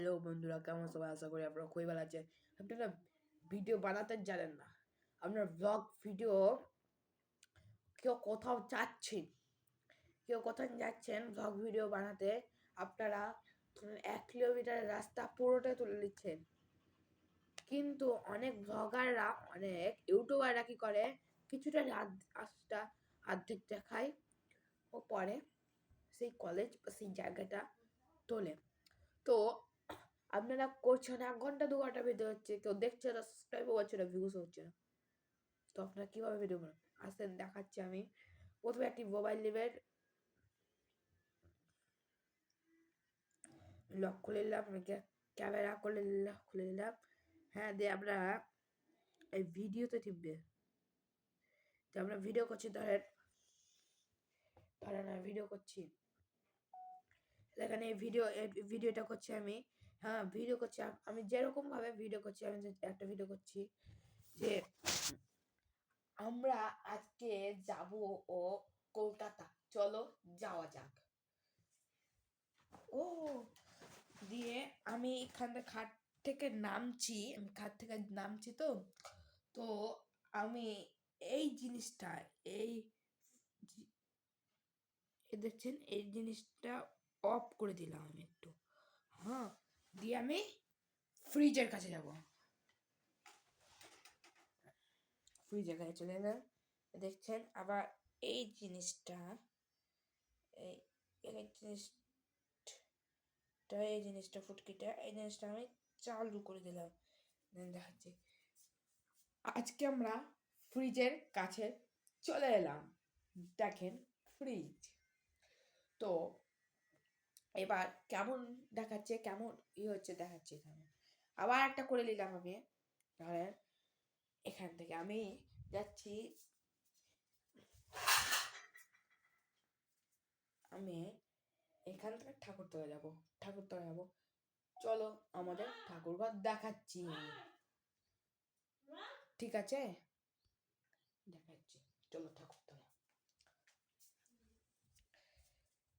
Hello বন্ধুরা, কেমন সবাই? আশা করি আপনারা খুবই ভালো আছেন। আপনারা ভিডিও বানাতে জানেন না, আপনার ব্লগ ভিডিও কেউ কোথাও যাচ্ছেন ব্লগ ভিডিও বানাতে, আপনারা 1 কিলোমিটারের রাস্তা পুরোটাই তুলে নিচ্ছেন। কিন্তু অনেক ব্লগাররা, অনেক ইউটিউবাররা কি করে, কিছুটা রাস্তা অর্ধেক দেখায় ও পরে সেই কলেজ বা সেই জায়গাটা তোলে। তো আপনারা করছেন 1 ঘন্টা 2 ঘন্টা ভিডিও হচ্ছে, কেউ দেখছে না, সাবস্ক্রাইবও হচ্ছে না, ভিউজ হচ্ছে না। তো আপনারা কীভাবে ভিডিও বানান? আসেন দেখাচ্ছি আমি। প্রথমে একটি মোবাইল নেবেন, লক খুলে নিলাম, ক্যামেরা খুলে নিলাম। হ্যাঁ, দিয়ে আপনারা এই ভিডিওতে টিপবে। তো আমরা ভিডিও করছি, ধরেন আমি ভিডিও করছি, এখানে ভিডিওটা করছি আমি। হ্যাঁ, ভিডিও করছি আমি, যেরকম ভাবে ভিডিও করছি, আমি একটা ভিডিও করছি যে আমরা আজকে যাব ও কলকাতা, চলো যাওয়া যাক। ও দিয়ে আমি খাট থেকে নামছি, তো তো আমি এই জিনিসটা, এই দেখছেন, এই জিনিসটা অফ করে দিলাম আমি একটু। হ্যাঁ, দিয়ে আমি ফ্রিজের কাছে যাব, ফ্রিজের কাছে চলে এলাম। দেখছেন আবার এই জিনিসটা, এই জিনিসটা ফুটকিটা, এই জিনিসটা আমি চালু করে দিলাম। দেখাচ্ছি, আজকে আমরা ফ্রিজের কাছে চলে এলাম। দেখেন ফ্রিজ। তো এবার কেমন দেখাচ্ছে, কেমন হচ্ছে দেখাচ্ছে। এখানে আবার একটা করে নিলাম আমি। ধরেন এখান থেকে আমি যাচ্ছি, আমি এখান থেকে ঠাকুরতলা যাব। চলো আমাদের ঠাকুরঘর দেখাচ্ছি, ঠিক আছে? দেখাচ্ছি, চলো ঠাকুরতলা।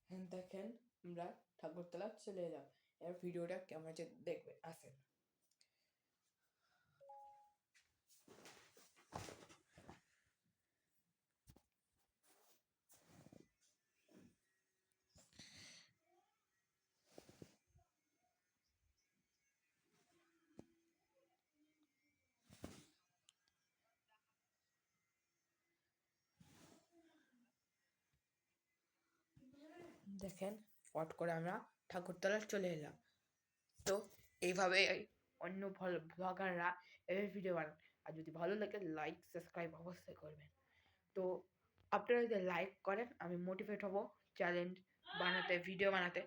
হ্যাঁ, দেখেন আমরা ঠাকুরতলা চলে এলাম। এবার ভিডিওটা কেমন হচ্ছে দেখবে, আসেন। দেখেন ফট করে আমরা ঠাকুরতলা চলে এলাম। তো এইভাবে অন্য ব্লগাররা এভাবে ভিডিও বানান। আর যদি ভালো লাগে, লাইক সাবস্ক্রাইব অবশ্যই করবেন। তো আপনারা যদি লাইক করেন, আমি মোটিভেট হব চ্যালেঞ্জ বানাতে, ভিডিও বানাতে।